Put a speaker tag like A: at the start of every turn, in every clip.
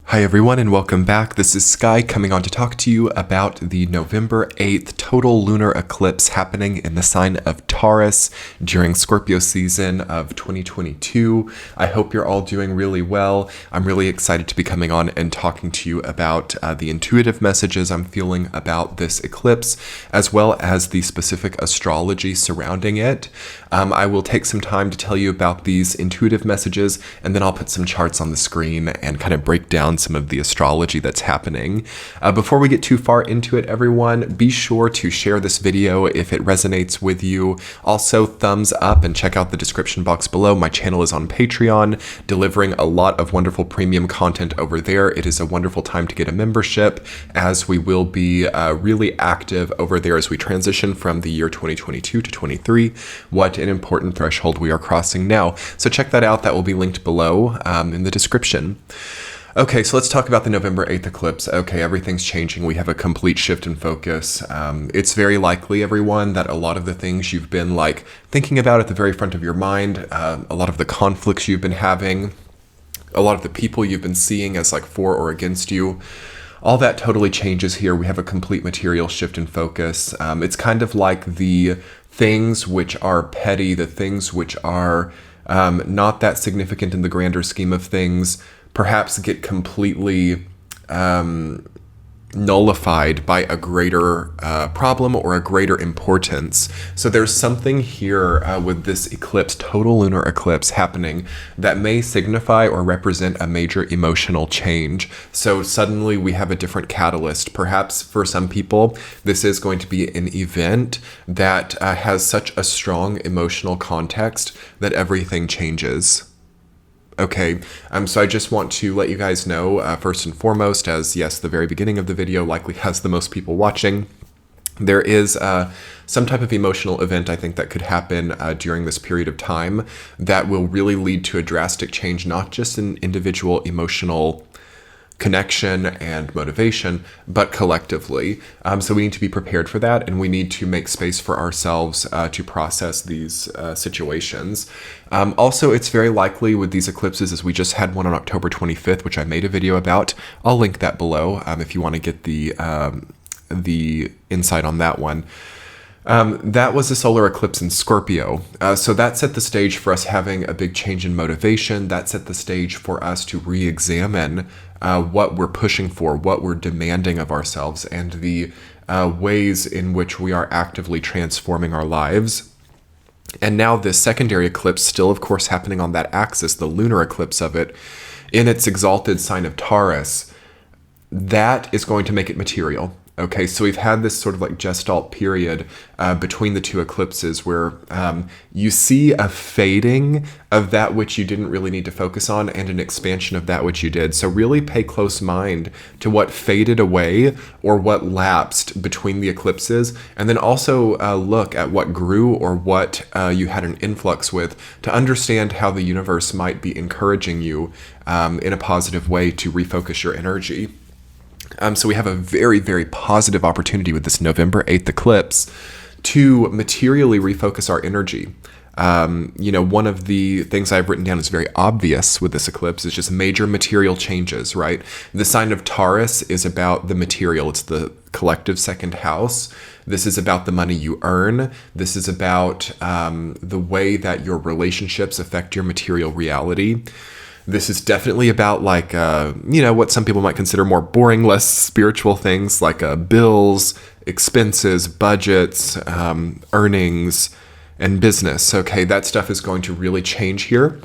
A: Hi everyone and welcome back. This is Sky coming on to talk to you about the November 8th total lunar eclipse happening in the sign of Taurus during Scorpio season of 2022. I hope you're all doing really well. I'm really excited to be coming on and talking to you about the intuitive messages I'm feeling about this eclipse, as well as the specific astrology surrounding it. I will take some time to tell you about these intuitive messages, and then I'll put some charts on the screen and kind of break down some of the astrology that's happening. Before we get too far into it, everyone, be sure to share this video if it resonates with you. Also, thumbs up and check out the description box below. My channel is on Patreon, delivering a lot of wonderful premium content over there. It is a wonderful time to get a membership, as we will be really active over there as we transition from the year 2022 to 23. What an important threshold we are crossing now. So check that out. That will be linked below in the description. Okay, so let's talk about the November 8th eclipse. Okay, everything's changing. We have a complete shift in focus. It's very likely, everyone, that a lot of the things you've been thinking about at the very front of your mind, a lot of the conflicts you've been having, a lot of the people you've been seeing as for or against you, all that totally changes here. We have a complete material shift in focus. It's kind of like the things which are petty, the things which are not that significant in the grander scheme of things, perhaps get completely nullified by a greater problem or a greater importance. So there's something here with this eclipse, total lunar eclipse happening, that may signify or represent a major emotional change. So suddenly we have a different catalyst. Perhaps for some people, this is going to be an event that has such a strong emotional context that everything changes. Okay, so I just want to let you guys know, first and foremost, as yes, the very beginning of the video likely has the most people watching, there is some type of emotional event I think that could happen during this period of time that will really lead to a drastic change, not just in individual emotional connection and motivation, but collectively. So we need to be prepared for that, and we need to make space for ourselves to process these situations. Also, it's very likely with these eclipses, as we just had one on October 25th, which I made a video about. I'll link that below if you want to get the insight on that one. That was a solar eclipse in Scorpio. So that set the stage for us having a big change in motivation. That set the stage for us to re-examine what we're pushing for, what we're demanding of ourselves, and the ways in which we are actively transforming our lives. And now this secondary eclipse, still of course happening on that axis, the lunar eclipse of it, in its exalted sign of Taurus, that is going to make it material. Okay, so we've had this sort of gestalt period between the two eclipses where you see a fading of that which you didn't really need to focus on and an expansion of that which you did. So really pay close mind to what faded away or what lapsed between the eclipses, and then also look at what grew or what you had an influx with, to understand how the universe might be encouraging you in a positive way to refocus your energy. So we have a very, very positive opportunity with this November 8th eclipse to materially refocus our energy. One of the things I've written down is very obvious with this eclipse is just major material changes, right? The sign of Taurus is about the material. It's the collective second house. This is about the money you earn. This is about the way that your relationships affect your material reality. This is definitely about what some people might consider more boring, less spiritual things like bills, expenses, budgets, earnings, and business. Okay, that stuff is going to really change here.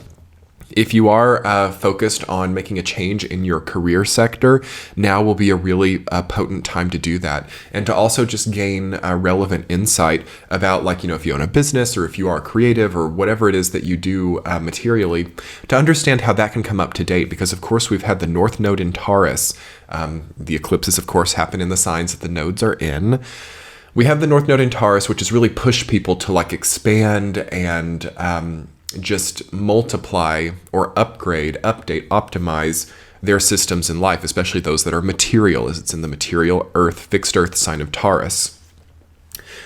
A: If you are focused on making a change in your career sector, now will be a really potent time to do that. And to also just gain relevant insight about if you own a business or if you are creative or whatever it is that you do materially, to understand how that can come up to date. Because of course we've had the North Node in Taurus. The eclipses of course happen in the signs that the nodes are in. We have the North Node in Taurus, which has really pushed people to expand and just multiply or upgrade, update, optimize their systems in life, especially those that are material, as it's in the material fixed earth sign of Taurus.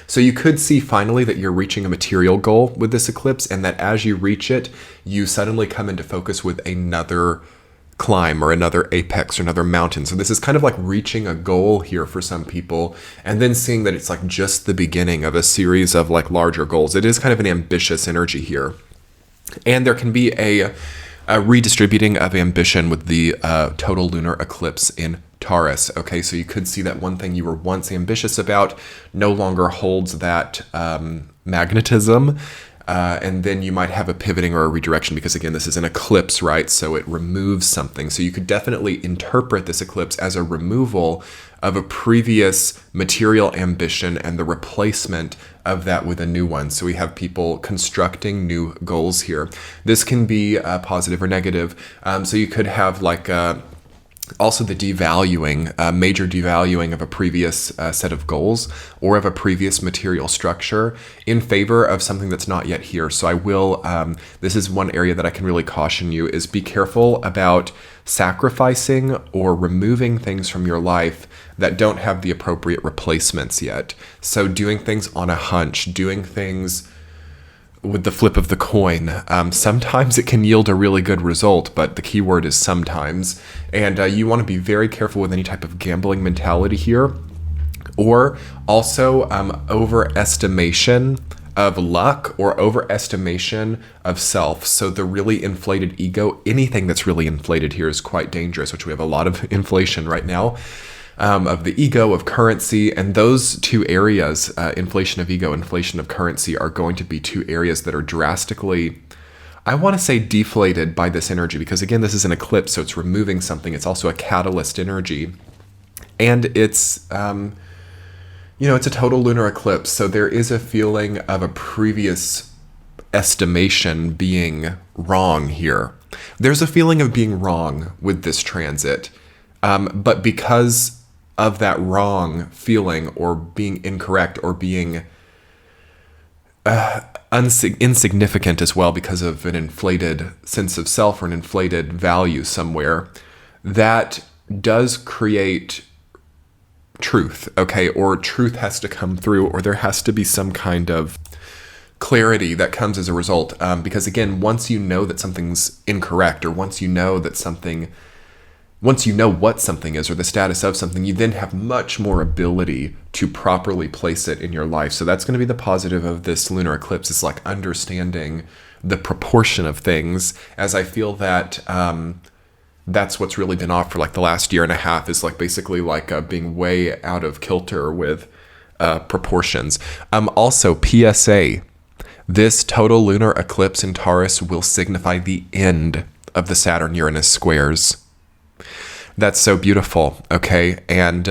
A: So you could see finally that you're reaching a material goal with this eclipse, and that as you reach it, you suddenly come into focus with another climb or another apex or another mountain. So this is kind of like reaching a goal here for some people, and then seeing that it's like just the beginning of a series of like larger goals. It is kind of an ambitious energy here. And there can be a redistributing of ambition with the total lunar eclipse in Taurus. Okay, so you could see that one thing you were once ambitious about no longer holds that magnetism. And then you might have a pivoting or a redirection because, again, this is an eclipse, right? So it removes something. So you could definitely interpret this eclipse as a removal of a previous material ambition and the replacement of that with a new one. So we have people constructing new goals here. This can be positive or negative. So you could have like also the devaluing, major devaluing of a previous set of goals or of a previous material structure in favor of something that's not yet here. So I will, this is one area that I can really caution you, is be careful about sacrificing or removing things from your life that don't have the appropriate replacements yet. So doing things on a hunch, doing things with the flip of the coin. Sometimes it can yield a really good result, but the key word is sometimes. And you want to be very careful with any type of gambling mentality here, or also overestimation of luck or overestimation of self. So the really inflated ego, anything that's really inflated here is quite dangerous, which we have a lot of inflation right now. Of the ego, of currency, and those two areas, inflation of ego, inflation of currency, are going to be two areas that are drastically, I want to say, deflated by this energy, because again, this is an eclipse, so it's removing something. It's also a catalyst energy, and it's, it's a total lunar eclipse, so there is a feeling of a previous estimation being wrong here. There's a feeling of being wrong with this transit, but because of that wrong feeling or being incorrect or being insignificant as well because of an inflated sense of self or an inflated value somewhere, that does create truth, okay? Or truth has to come through, or there has to be some kind of clarity that comes as a result. Because again, once you know that something's incorrect, or once you know what something is or the status of something, you then have much more ability to properly place it in your life. So that's going to be the positive of this lunar eclipse, is like understanding the proportion of things, as I feel that that's what's really been off for like the last year and a half, is like basically like being way out of kilter with proportions. Also, PSA, this total lunar eclipse in Taurus will signify the end of the Saturn Uranus squares. That's so beautiful, okay? And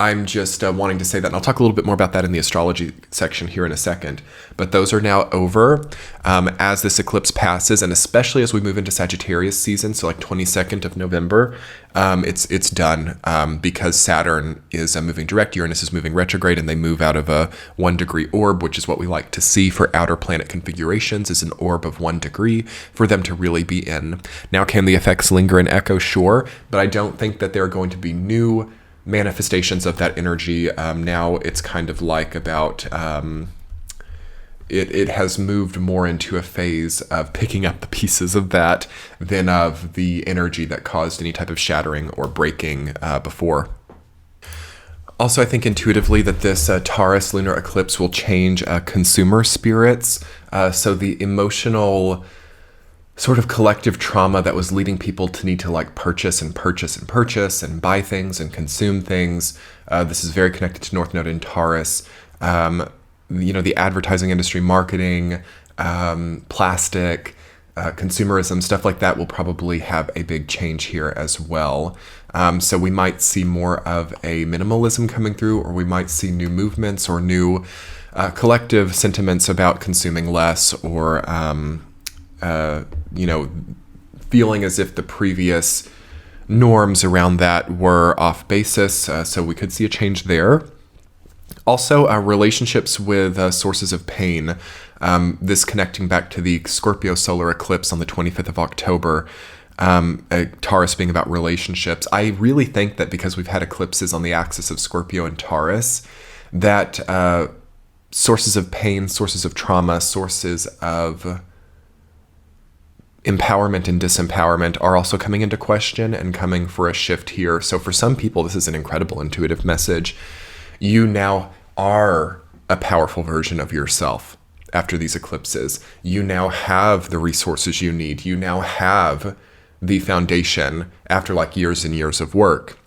A: I'm just wanting to say that, and I'll talk a little bit more about that in the astrology section here in a second. But those are now over as this eclipse passes, and especially as we move into Sagittarius season, so like 22nd of November, it's done because Saturn is moving direct, Uranus is moving retrograde, and they move out of a 1-degree orb, which is what we like to see for outer planet configurations, is an orb of 1 degree for them to really be in. Now, can the effects linger and echo? Sure, but I don't think that there are going to be new manifestations of that energy. Now it's kind of like about it has moved more into a phase of picking up the pieces of that than of the energy that caused any type of shattering or breaking before. Also, I think intuitively that this Taurus lunar eclipse will change consumer spirits. So the emotional sort of collective trauma that was leading people to need to like purchase and buy things and consume things. This is very connected to North Node in Taurus. The advertising industry, marketing, plastic, consumerism, stuff like that will probably have a big change here as well. So we might see more of a minimalism coming through, or we might see new movements or new collective sentiments about consuming less, or feeling as if the previous norms around that were off basis. So we could see a change there. Also, relationships with sources of pain. This connecting back to the Scorpio solar eclipse on the 25th of October. Taurus being about relationships. I really think that because we've had eclipses on the axis of Scorpio and Taurus, that sources of pain, sources of trauma, sources of empowerment and disempowerment are also coming into question and coming for a shift here. So for some people, this is an incredible intuitive message. You now are a powerful version of yourself after these eclipses. You now have the resources you need. You now have the foundation after like years and years of work.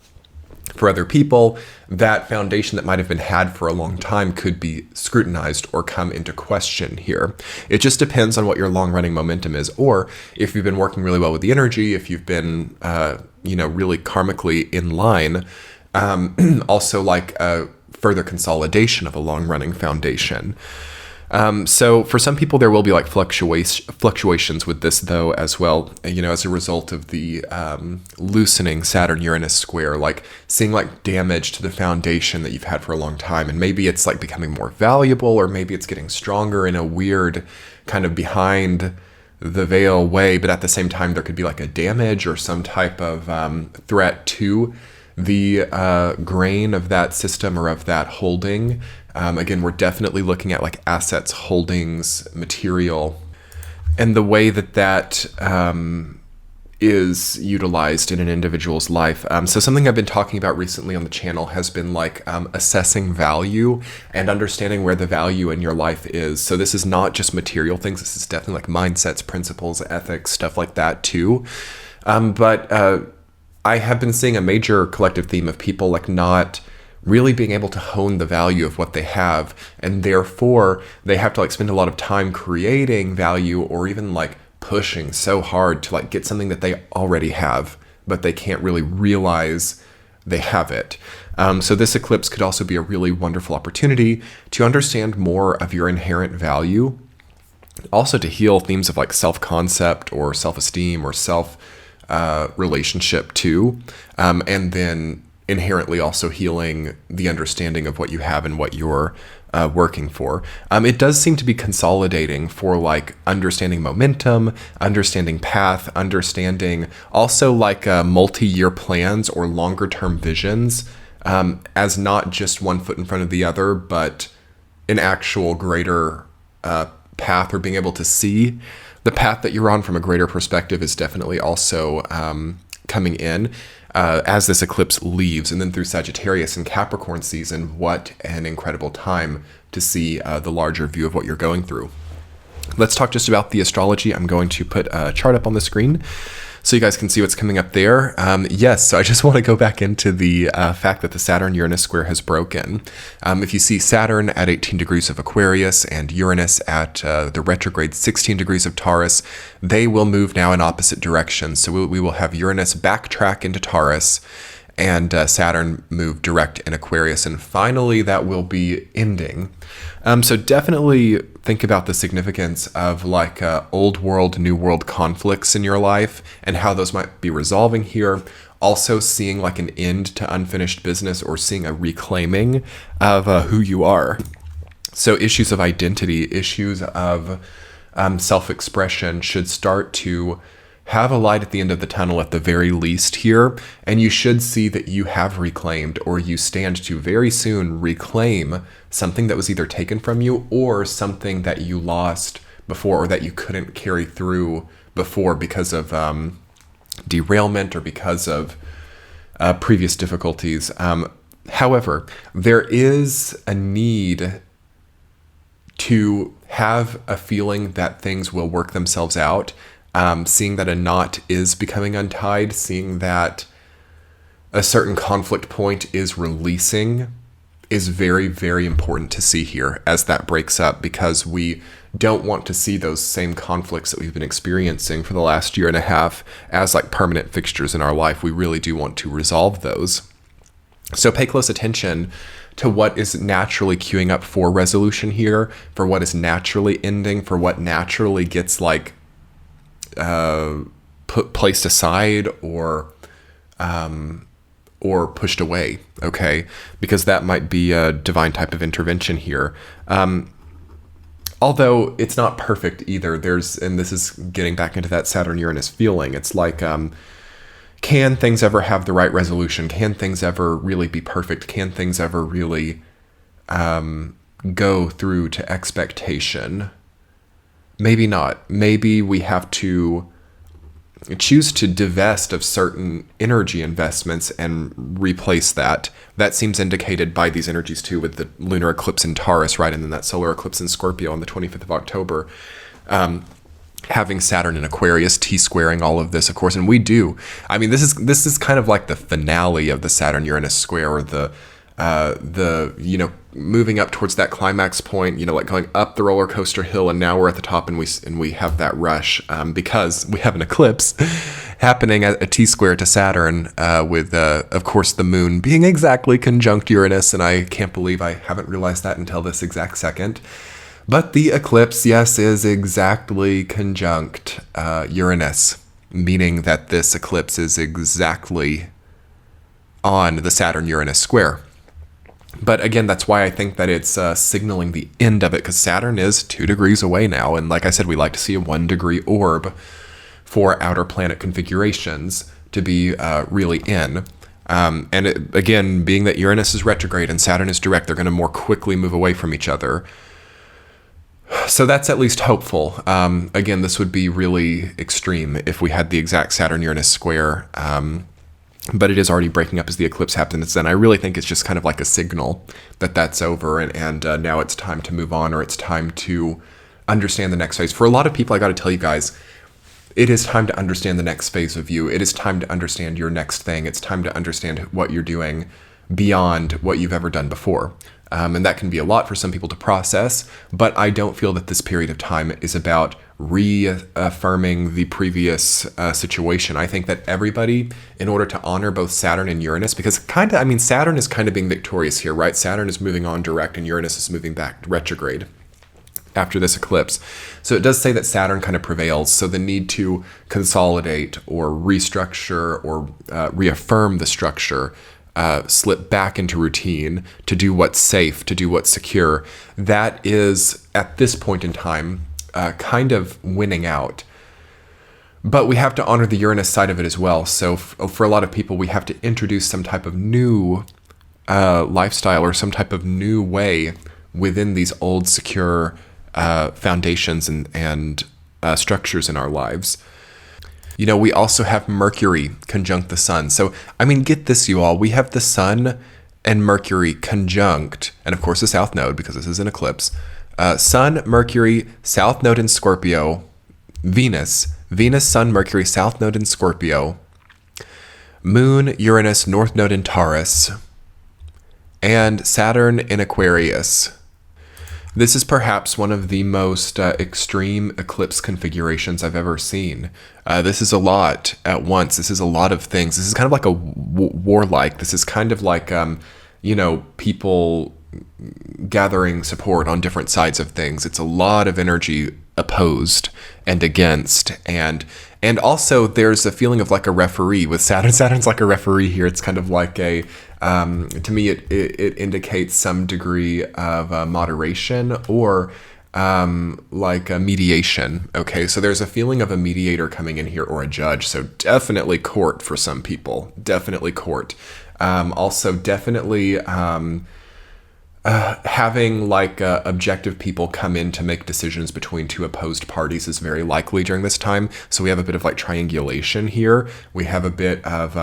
A: For other people, that foundation that might have been had for a long time could be scrutinized or come into question here. It just depends on what your long-running momentum is, or if you've been working really well with the energy, if you've been, really karmically in line, also like a further consolidation of a long-running foundation. So for some people, there will be like fluctuations with this though as well, as a result of the loosening Saturn Uranus square, like seeing like damage to the foundation that you've had for a long time. And maybe it's like becoming more valuable, or maybe it's getting stronger in a weird kind of behind the veil way. But at the same time, there could be like a damage or some type of threat to the grain of that system or of that holding. Again, we're definitely looking at like assets, holdings, material, and the way that is utilized in an individual's life. So something I've been talking about recently on the channel has been like assessing value and understanding where the value in your life is. So this is not just material things. This is definitely like mindsets, principles, ethics, stuff like that too. But I have been seeing a major collective theme of people like not really being able to hone the value of what they have, and therefore they have to like spend a lot of time creating value or even like pushing so hard to like get something that they already have, but they can't really realize they have it. So this eclipse could also be a really wonderful opportunity to understand more of your inherent value, also to heal themes of like self-concept or self-esteem or self relationship too, and then inherently also healing the understanding of what you have and what you're working for. It does seem to be consolidating for like understanding momentum, understanding path, understanding also like multi-year plans or longer term visions, as not just one foot in front of the other, but an actual greater path, or being able to see the path that you're on from a greater perspective is definitely also coming in as this eclipse leaves. And then through Sagittarius and Capricorn season, what an incredible time to see the larger view of what you're going through. Let's talk just about the astrology. I'm going to put a chart up on the screen so you guys can see what's coming up there. Yes, so I just want to go back into the fact that the Saturn-Uranus square has broken. If you see Saturn at 18 degrees of Aquarius and Uranus at the retrograde 16 degrees of Taurus, they will move now in opposite directions. So we will have Uranus backtrack into Taurus and Saturn move direct in Aquarius. And finally, that will be ending. So definitely think about the significance of like old world, new world conflicts in your life and how those might be resolving here. Also seeing like an end to unfinished business, or seeing a reclaiming of who you are. So issues of identity, issues of self-expression should start to have a light at the end of the tunnel at the very least here, and you should see that you have reclaimed, or you stand to very soon reclaim something that was either taken from you or something that you lost before, or that you couldn't carry through before because of derailment or because of previous difficulties. However, there is a need to have a feeling that things will work themselves out. Seeing that a knot is becoming untied, seeing that a certain conflict point is releasing is very, very important to see here as that breaks up, because we don't want to see those same conflicts that we've been experiencing for the last year and a half as like permanent fixtures in our life. We really do want to resolve those. So pay close attention to what is naturally queuing up for resolution here, for what is naturally ending, for what naturally gets like placed aside or pushed away, okay? Because that might be a divine type of intervention here. Although it's not perfect either. And this is getting back into that Saturn-Uranus feeling. It's like, can things ever have the right resolution? Can things ever really be perfect? Can things ever really go through to expectation? Maybe not. Maybe we have to choose to divest of certain energy investments and replace that. That seems indicated by these energies too, with the lunar eclipse in Taurus, right? And then that solar eclipse in Scorpio on the 25th of October. Having Saturn in Aquarius, T-squaring all of this, of course. And we do. I mean, this is kind of like the finale of the Saturn Uranus square, or the moving up towards that climax point, like going up the roller coaster hill, and now we're at the top, and we have that rush because we have an eclipse happening at a T-square to Saturn, with of course the moon being exactly conjunct Uranus, and I can't believe I haven't realized that until this exact second. But the eclipse, yes, is exactly conjunct Uranus, meaning that this eclipse is exactly on the Saturn-Uranus square. But again, that's why I think that it's signaling the end of it, because Saturn is 2 degrees away now. And like I said, we like to see a 1-degree orb for outer planet configurations to be really in. Again, being that Uranus is retrograde and Saturn is direct, they're going to more quickly move away from each other. So that's at least hopeful. Again, this would be really extreme if we had the exact Saturn-Uranus square. But it is already breaking up as the eclipse happens, and I really think it's just kind of like a signal that that's over, and now it's time to move on, or it's time to understand the next phase. For a lot of people, I got to tell you guys, it is time to understand the next phase of you. It is time to understand your next thing. It's time to understand what you're doing beyond what you've ever done before. And that can be a lot for some people to process, but I don't feel that this period of time is about reaffirming the previous situation. I think that everybody, in order to honor both Saturn and Uranus, because Saturn is kind of being victorious here, right? Saturn is moving on direct and Uranus is moving back retrograde after this eclipse. So it does say that Saturn kind of prevails. So the need to consolidate or restructure or reaffirm the structure, slip back into routine, to do what's safe, to do what's secure, that is, at this point in time, kind of winning out. But we have to honor the Uranus side of it as well. So for a lot of people, we have to introduce some type of new lifestyle or some type of new way within these old secure foundations and structures in our lives. We also have Mercury conjunct the Sun. So, get this, you all. We have the Sun and Mercury conjunct, and of course the South Node, because this is an eclipse. Sun, Mercury, South Node in Scorpio, Venus, Sun, Mercury, South Node in Scorpio, Moon, Uranus, North Node in Taurus, and Saturn in Aquarius. This is perhaps one of the most extreme eclipse configurations I've ever seen. This is a lot at once. This is a lot of things. This is kind of like a warlike. This is kind of like, people gathering support on different sides of things. It's a lot of energy opposed and against, and also there's a feeling of like a referee with Saturn. Saturn's like a referee here. It's kind of like a to me it indicates some degree of moderation or like a mediation. Okay, so there's a feeling of a mediator coming in here, or a judge. So definitely court for some people. Definitely court. Also definitely having like objective people come in to make decisions between two opposed parties is very likely during this time. So we have a bit of like triangulation here. We have a bit of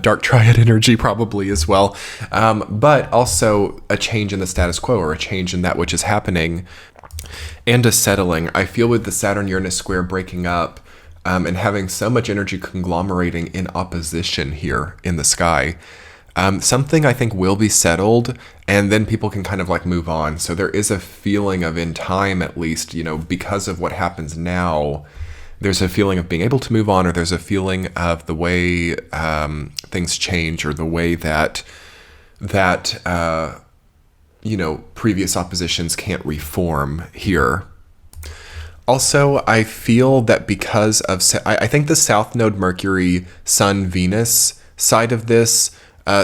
A: dark triad energy probably as well, but also a change in the status quo, or a change in that which is happening, and a settling. I feel with the Saturn-Uranus square breaking up and having so much energy conglomerating in opposition here in the sky, something I think will be settled, and then people can kind of like move on. So there is a feeling of, in time at least, because of what happens now, there's a feeling of being able to move on, or there's a feeling of the way things change, or the way that previous oppositions can't reform here. Also, I feel that because of, I think the South Node Mercury, Sun, Venus side of this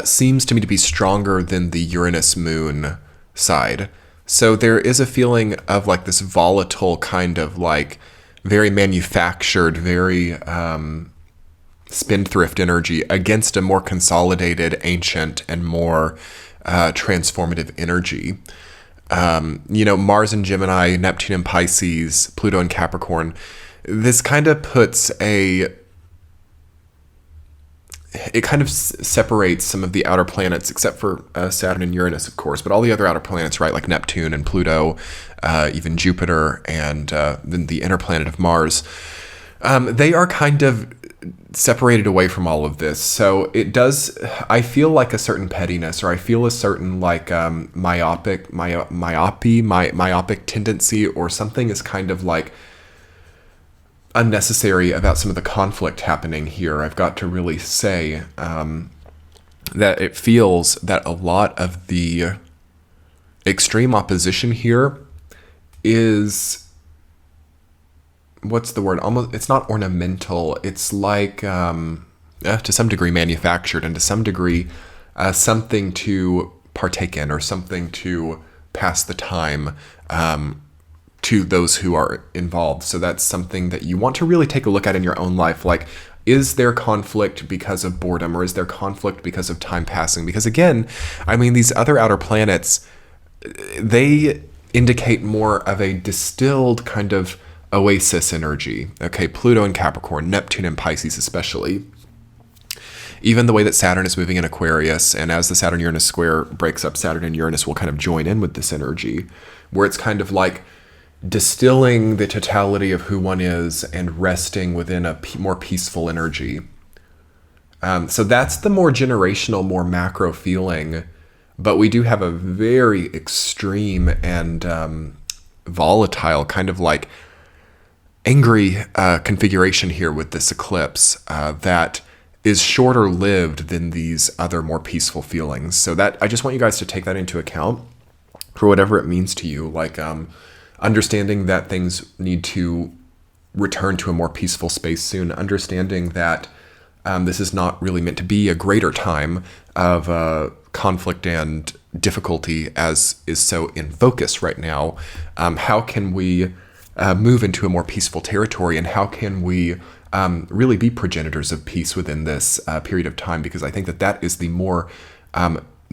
A: seems to me to be stronger than the Uranus Moon side. So there is a feeling of like this volatile kind of like very manufactured, very spendthrift energy against a more consolidated, ancient, and more transformative energy. Mars in Gemini, Neptune in Pisces, Pluto in Capricorn. this kind of puts it kind of separates some of the outer planets, except for Saturn and Uranus, of course, but all the other outer planets, right, like Neptune and Pluto, even Jupiter, and then the inner planet of Mars, they are kind of separated away from all of this. So it does, I feel like a certain pettiness, or I feel a certain like myopic tendency, or something is kind of like unnecessary about some of the conflict happening here. I've got to really say that it feels that a lot of the extreme opposition here is, what's the word? Almost, it's not ornamental. It's like, to some degree, manufactured, and to some degree, something to partake in, or something to pass the time to those who are involved. So that's something that you want to really take a look at in your own life. Like, is there conflict because of boredom, or is there conflict because of time passing? Because again, I mean, these other outer planets, they indicate more of a distilled kind of oasis energy. Okay, Pluto and Capricorn, Neptune and Pisces especially. Even the way that Saturn is moving in Aquarius, and as the Saturn-Uranus square breaks up, Saturn and Uranus will kind of join in with this energy, where it's kind of like distilling the totality of who one is and resting within a more peaceful energy. So that's the more generational, more macro feeling, but we do have a very extreme and volatile, kind of like angry configuration here with this eclipse that is shorter lived than these other more peaceful feelings. So that, I just want you guys to take that into account for whatever it means to you. Like, understanding that things need to return to a more peaceful space soon, understanding that this is not really meant to be a greater time of conflict and difficulty as is so in focus right now. How can we move into a more peaceful territory, and how can we really be progenitors of peace within this period of time? Because I think that that is the more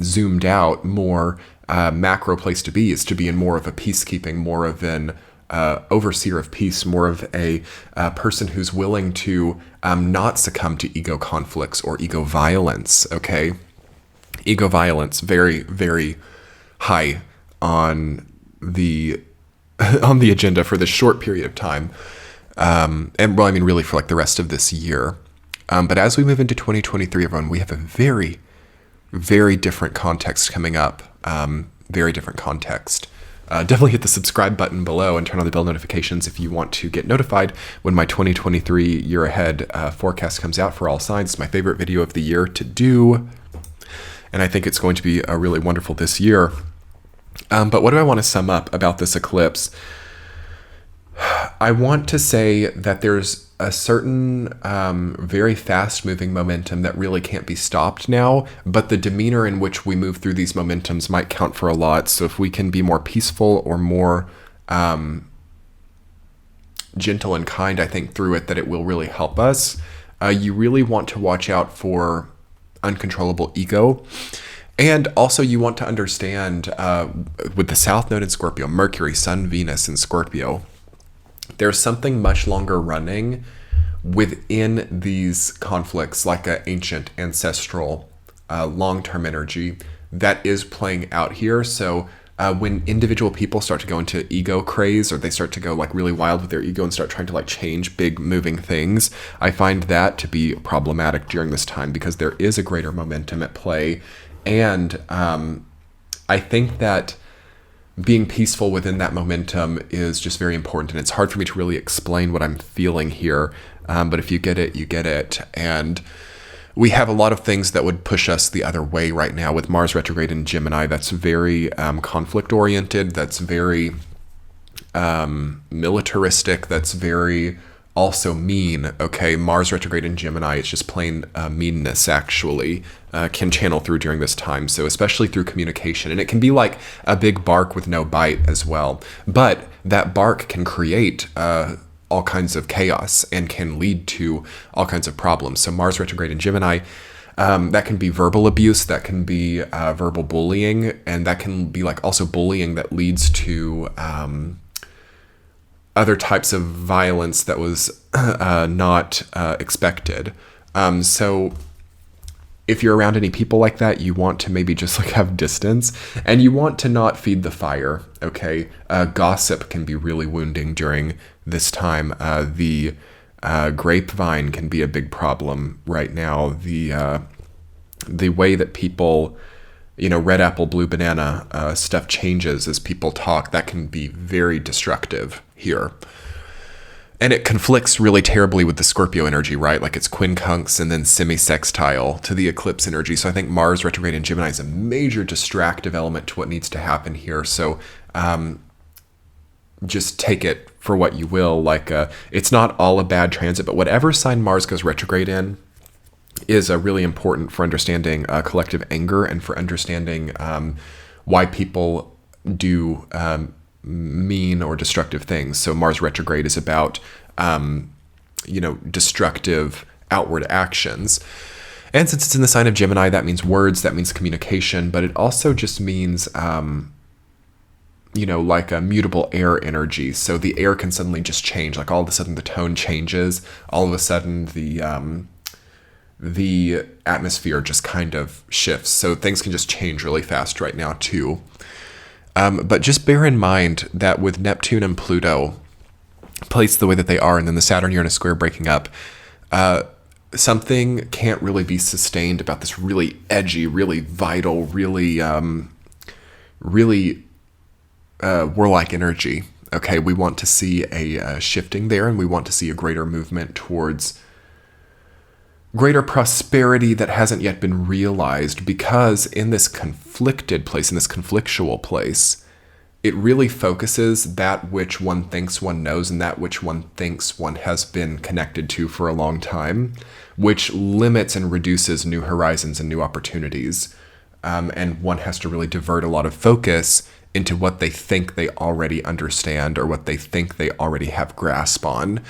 A: zoomed out, more macro place to be, is to be in more of a peacekeeping, more of an overseer of peace, more of a person who's willing to not succumb to ego conflicts or ego violence. Okay, ego violence, very, very high on the agenda for this short period of time, and well, I mean, really for like the rest of this year. But as we move into 2023, everyone, we have a very, very different context coming up. Very different context. Definitely hit the subscribe button below and turn on the bell notifications if you want to get notified when my 2023 year ahead forecast comes out for all signs. It's my favorite video of the year to do, and I think it's going to be really wonderful this year. But what do I want to sum up about this eclipse? I want to say that there's a certain very fast-moving momentum that really can't be stopped now, but the demeanor in which we move through these momentums might count for a lot. So if we can be more peaceful or more gentle and kind, I think, through it, that it will really help us. You really want to watch out for uncontrollable ego. And also you want to understand, with the South Node in Scorpio, Mercury, Sun, Venus in Scorpio, there's something much longer running within these conflicts, like an ancient, ancestral, long-term energy that is playing out here. So when individual people start to go into ego craze, or they start to go like really wild with their ego and start trying to like change big moving things, I find that to be problematic during this time, because there is a greater momentum at play. And I think that being peaceful within that momentum is just very important. And it's hard for me to really explain what I'm feeling here. But if you get it, you get it. And we have a lot of things that would push us the other way right now with Mars retrograde in Gemini. That's very conflict oriented. That's very militaristic. That's very also mean. Okay, Mars retrograde in Gemini, it's just plain meanness, actually, can channel through during this time. So especially through communication. And it can be like a big bark with no bite as well. But that bark can create all kinds of chaos and can lead to all kinds of problems. So Mars retrograde in Gemini, that can be verbal abuse, that can be verbal bullying, and that can be like also bullying that leads to other types of violence that was not expected. So if you're around any people like that, you want to maybe just like have distance, and you want to not feed the fire. Okay, gossip can be really wounding during this time. The grapevine can be a big problem right now. The way that people, red apple, blue banana stuff changes as people talk, that can be very destructive here. And it conflicts really terribly with the Scorpio energy, right? Like it's quincunx and then semi-sextile to the eclipse energy. So I think Mars retrograde in Gemini is a major distractive element to what needs to happen here. So just take it for what you will. Like it's not all a bad transit, but whatever sign Mars goes retrograde in is really important for understanding collective anger and for understanding why people do mean or destructive things. So Mars retrograde is about, destructive outward actions. And since it's in the sign of Gemini, that means words, that means communication, but it also just means, like a mutable air energy. So the air can suddenly just change. Like all of a sudden the tone changes. All of a sudden the atmosphere just kind of shifts. So things can just change really fast right now too. But just bear in mind that with Neptune and Pluto placed the way that they are, and then the Saturn Uranus square breaking up, something can't really be sustained about this really edgy, really vital, really warlike energy. Okay, we want to see a shifting there, and we want to see a greater movement towards greater prosperity that hasn't yet been realized, because in this conflicted place, in this conflictual place, it really focuses that which one thinks one knows and that which one thinks one has been connected to for a long time, which limits and reduces new horizons and new opportunities. And one has to really divert a lot of focus into what they think they already understand or what they think they already have grasp on.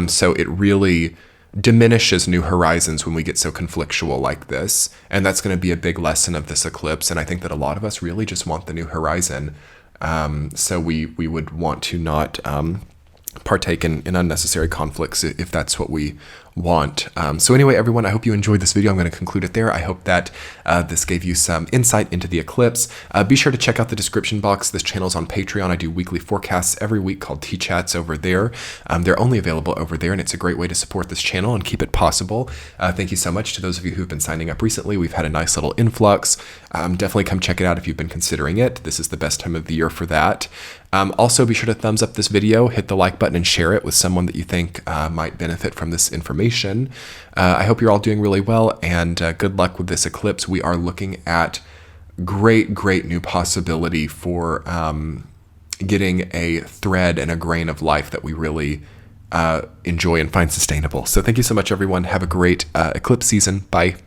A: So it really diminishes new horizons when we get so conflictual like this. And that's going to be a big lesson of this eclipse. And I think that a lot of us really just want the new horizon. So we would want to not partake in unnecessary conflicts if that's what we want. So anyway, everyone, I hope you enjoyed this video. I'm going to conclude it there. I hope that this gave you some insight into the eclipse. Be sure to check out the description box. This channel is on Patreon. I do weekly forecasts every week called T-Chats over there. They're only available over there, and it's a great way to support this channel and keep it possible. Thank you so much to those of you who've been signing up recently. We've had a nice little influx. Definitely come check it out if you've been considering it. This is the best time of the year for that. Also, be sure to thumbs up this video, hit the like button, and share it with someone that you think might benefit from this information. I hope you're all doing really well, and good luck with this eclipse. We are looking at great new possibility for getting a thread and a grain of life that we really enjoy and find sustainable. So thank you so much, everyone. Have a great eclipse season. Bye.